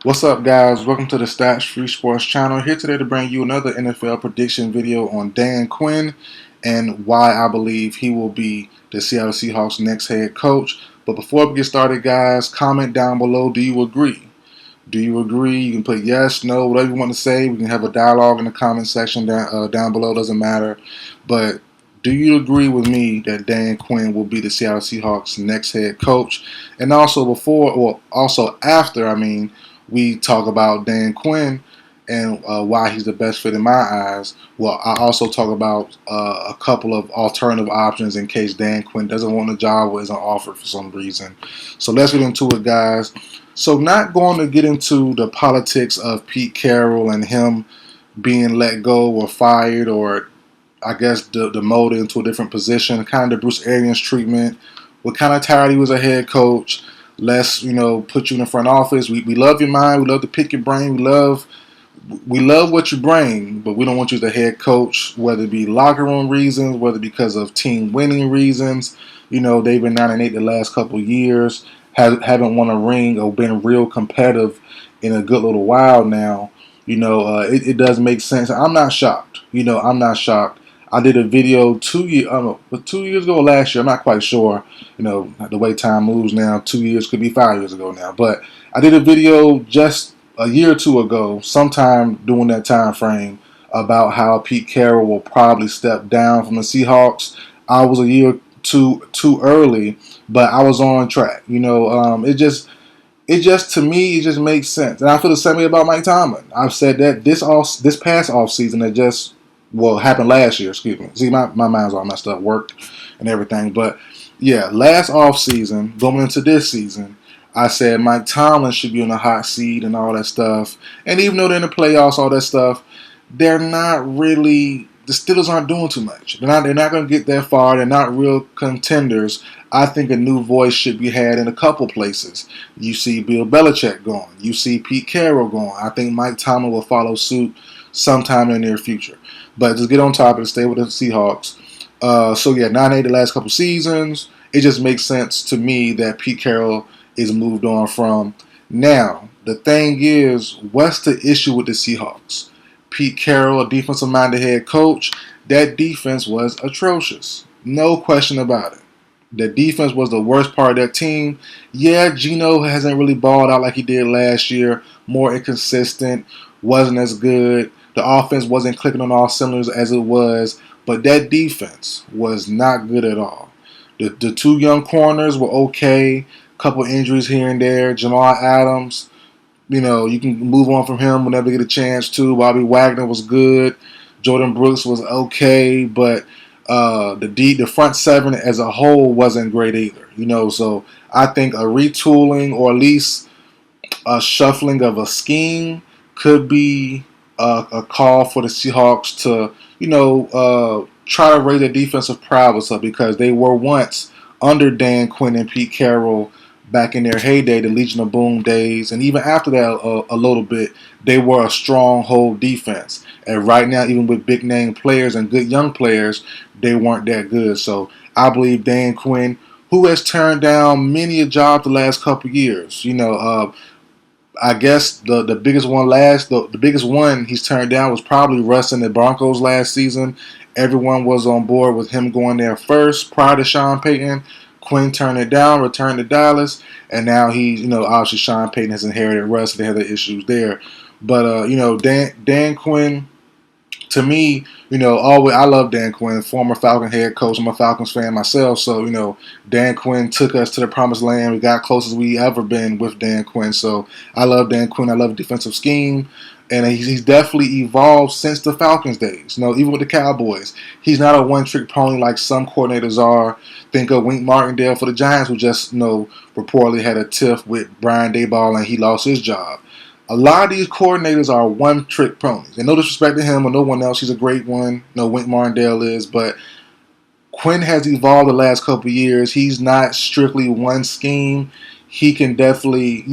What's up, guys? Welcome to the Stats Free Sports channel. Here today to bring you another NFL prediction video on Dan Quinn and why I believe he will be the Seattle Seahawks' next head coach. But before we get started, guys, comment down below. Do you agree? Do you agree? You can put yes, no, whatever you want to say. We can have a dialogue in the comment section down below. Doesn't matter. But do you agree with me that Dan Quinn will be the Seattle Seahawks' next head coach? And also also after, we talk about Dan Quinn and why he's the best fit in my eyes. Well, I also talk about a couple of alternative options in case Dan Quinn doesn't want the job or isn't offered for some reason. So let's get into it, guys. So not going to get into the politics of Pete Carroll and him being let go or fired or I guess demoted into a different position, kind of the Bruce Arians treatment. We're kind of tired he was a head coach. Let's, put you in the front office. We love your mind. We love to pick your brain. We love what you bring, but we don't want you as the head coach, whether it be locker room reasons, whether because of team winning reasons. They've been 9-8 the last couple of years, haven't won a ring or been real competitive in a good little while now. It does make sense. I'm not shocked. I'm not shocked. I did a video 2 years ago or last year. I'm not quite sure. The way time moves now, 2 years could be 5 years ago now. But I did a video just a year or two ago, sometime during that time frame, about how Pete Carroll will probably step down from the Seahawks. I was a year too early, but I was on track. It just to me it just makes sense, and I feel the same way about Mike Tomlin. I've said that this past off season that just happened last year. Excuse me. See, my mind's all messed up, work and everything. But yeah, last off season going into this season, I said Mike Tomlin should be on the hot seat and all that stuff. And even though they're in the playoffs, all that stuff, they're not really. The Steelers aren't doing too much. They're not going to get that far. They're not real contenders. I think a new voice should be had in a couple places. You see Bill Belichick going. You see Pete Carroll going. I think Mike Tomlin will follow suit sometime in the near future. But just get on top and stay with the Seahawks. 9-8 the last couple seasons. It just makes sense to me that Pete Carroll is moved on from. Now, the thing is, what's the issue with the Seahawks? Pete Carroll, a defensive-minded head coach, that defense was atrocious. No question about it. The defense was the worst part of that team. Yeah, Geno hasn't really balled out like he did last year. More inconsistent, wasn't as good. The offense wasn't clicking on all cylinders as it was. But that defense was not good at all. The two young corners were okay. Couple injuries here and there. Jamal Adams, you can move on from him whenever you get a chance to. Bobby Wagner was good. Jordan Brooks was okay, but the front seven as a whole wasn't great either. So I think a retooling or at least a shuffling of a scheme could be a call for the Seahawks to, try to raise their defensive prowess up because they were once under Dan Quinn and Pete Carroll back in their heyday, the Legion of Boom days, and even after that a little bit, they were a stronghold defense. And right now, even with big name players and good young players, they weren't that good. So I believe Dan Quinn, who has turned down many a job the last couple years, I guess the biggest one the biggest one he's turned down was probably Russ and the Broncos last season. Everyone was on board with him going there first prior to Sean Payton. Quinn turned it down, returned to Dallas, and now he's, obviously Sean Payton has inherited Russ. They had the issues there. But, Dan Quinn, to me, always I love Dan Quinn, former Falcon head coach. I'm a Falcons fan myself, so Dan Quinn took us to the promised land. We got close as we ever been with Dan Quinn. So I love Dan Quinn. I love the defensive scheme, and he's definitely evolved since the Falcons days. Even with the Cowboys, he's not a one-trick pony like some coordinators are. Think of Wink Martindale for the Giants, who just reportedly had a tiff with Brian Daboll and he lost his job. A lot of these coordinators are one-trick ponies. And no disrespect to him or no one else. He's a great one. Wink Martindale is. But Quinn has evolved the last couple of years. He's not strictly one scheme. He can definitely,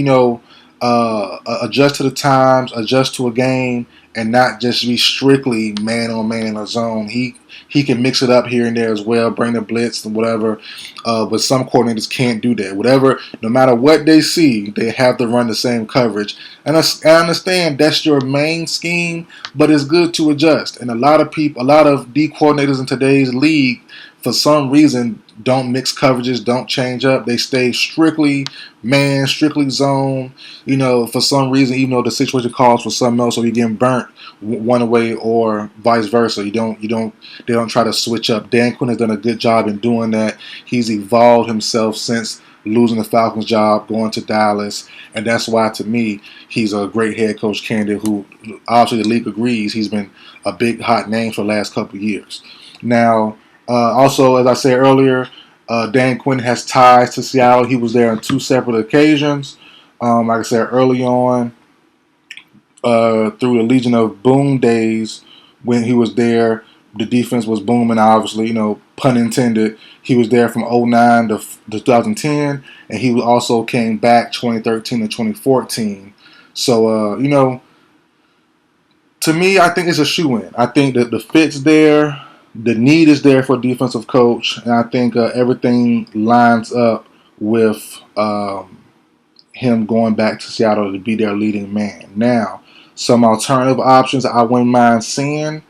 adjust to the times, adjust to a game, and not just be strictly man on man or zone. He can mix it up here and there as well, bring the blitz and whatever. But some coordinators can't do that. Whatever, no matter what they see, they have to run the same coverage. And I understand that's your main scheme, but it's good to adjust. And a lot of people, a lot of D coordinators in today's league, for some reason, don't mix coverages, don't change up. They stay strictly man, strictly zone. For some reason, even though the situation calls for something else, or you're getting burnt one way or vice versa, they don't try to switch up. Dan Quinn has done a good job in doing that. He's evolved himself since losing the Falcons job, going to Dallas, and that's why, to me, he's a great head coach candidate who, obviously, the league agrees he's been a big hot name for the last couple of years. Now, also, as I said earlier, Dan Quinn has ties to Seattle. He was there on 2 separate occasions. Like I said early on, through the Legion of Boom days, when he was there, the defense was booming, obviously, pun intended. He was there from 2009 to 2010, and he also came back 2013 to 2014. So, to me, I think it's a shoe-in. I think that the fit's there. The need is there for a defensive coach, and I think everything lines up with him going back to Seattle to be their leading man. Now, some alternative options I wouldn't mind seeing.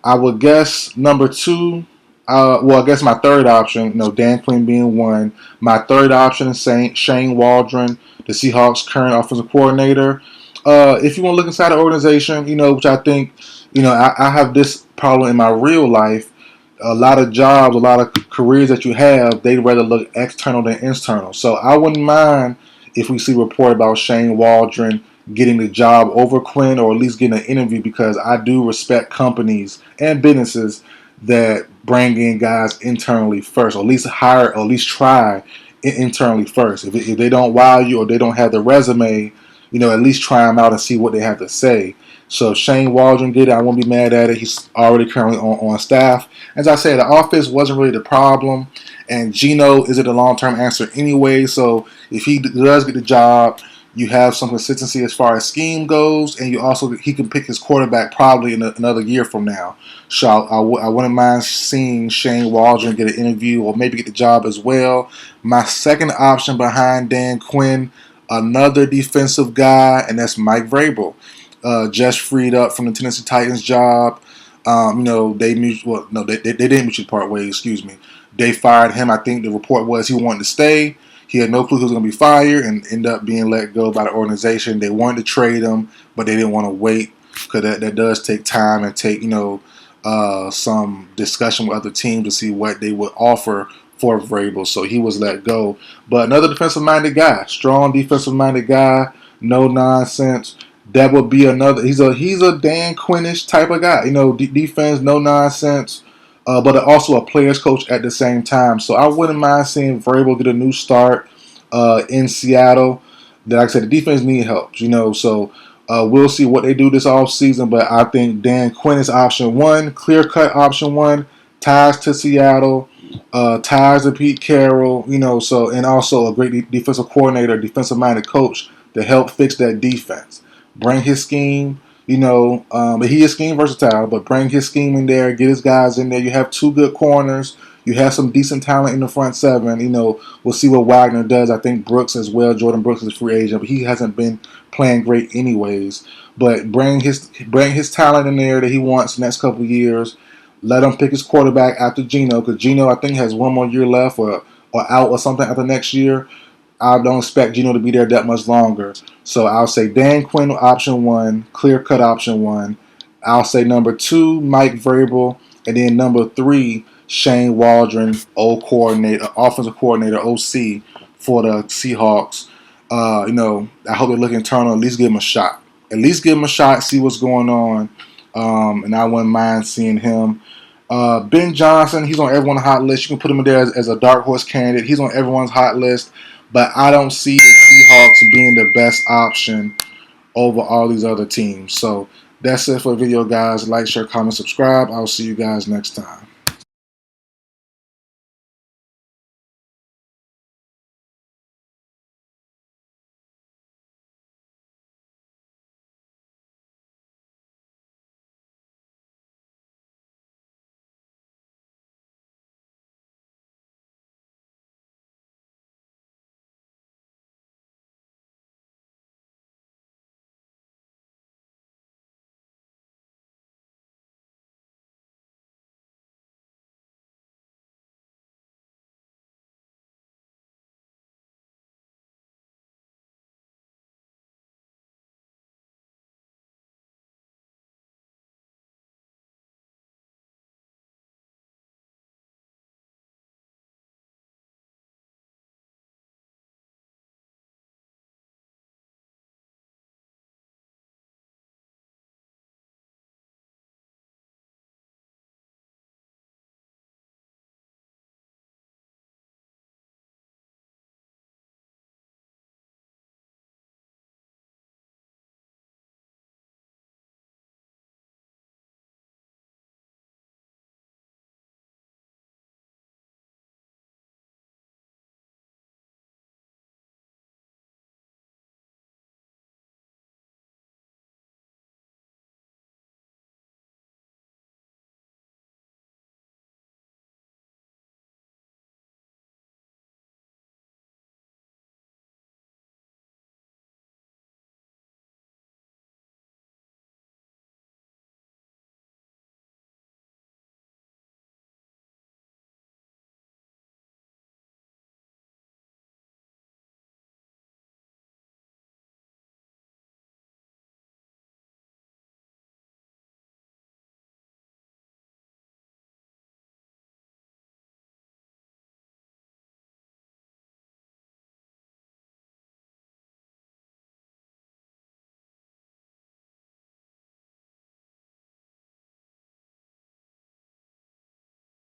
I would guess number 2. I guess my third option, Dan Quinn being one. My third option is Shane Waldron, the Seahawks' current offensive coordinator. If you want to look inside the organization, which I think, I have this problem in my real life. A lot of jobs, a lot of careers that you have, they'd rather look external than internal. So I wouldn't mind if we see a report about Shane Waldron getting the job over Quinn, or at least getting an interview, because I do respect companies and businesses that bring in guys internally first, or at least hire, or at least try internally first. If they don't wow you, or they don't have the resume, at least try them out and see what they have to say. So if Shane Waldron did it, I won't be mad at it. He's already currently on staff. As I said, the offense wasn't really the problem, and Geno isn't a long-term answer anyway. So if he does get the job, you have some consistency as far as scheme goes, and he can pick his quarterback probably in another year from now. So I wouldn't mind seeing Shane Waldron get an interview, or maybe get the job as well. My second option behind Dan Quinn, another defensive guy, and that's Mike Vrabel. Just freed up from the Tennessee Titans job. They didn't mutually part ways. Excuse me. They fired him. I think the report was he wanted to stay. He had no clue he was going to be fired, and ended up being let go by the organization. They wanted to trade him, but they didn't want to wait, because that does take time and take some discussion with other teams to see what they would offer for Vrabel. So he was let go. But another defensive-minded guy, strong defensive-minded guy, no nonsense. That would be another. He's a Dan Quinn-ish type of guy. Defense, no nonsense, but also a player's coach at the same time. So I wouldn't mind seeing Vrabel get a new start in Seattle. Like I said, the defense needs help. So we'll see what they do this offseason. But I think Dan Quinn is option 1, clear-cut option 1. Ties to Seattle, ties to Pete Carroll. So, and also a great defensive coordinator, defensive-minded coach to help fix that defense. Bring his scheme, but he is scheme versatile, but bring his scheme in there, get his guys in there. You have 2 good corners. You have some decent talent in the front 7. We'll see what Wagner does. I think Brooks as well. Jordan Brooks is a free agent, but he hasn't been playing great anyways. But bring his talent in there that he wants the next couple of years. Let him pick his quarterback after Geno, because Geno, I think, has 1 more year left, or out or something after next year. I don't expect Geno to be there that much longer. So I'll say Dan Quinn option 1, clear-cut option 1. I'll say number 2, Mike Vrabel, and then number 3, Shane Waldron, offensive coordinator, OC for the Seahawks. I hope they look internal. At least give him a shot. See what's going on. And I wouldn't mind seeing him. Ben Johnson, he's on everyone's hot list. You can put him in there as a dark horse candidate. He's on everyone's hot list. But I don't see the Seahawks being the best option over all these other teams. So that's it for the video, guys. Like, share, comment, subscribe. I'll see you guys next time.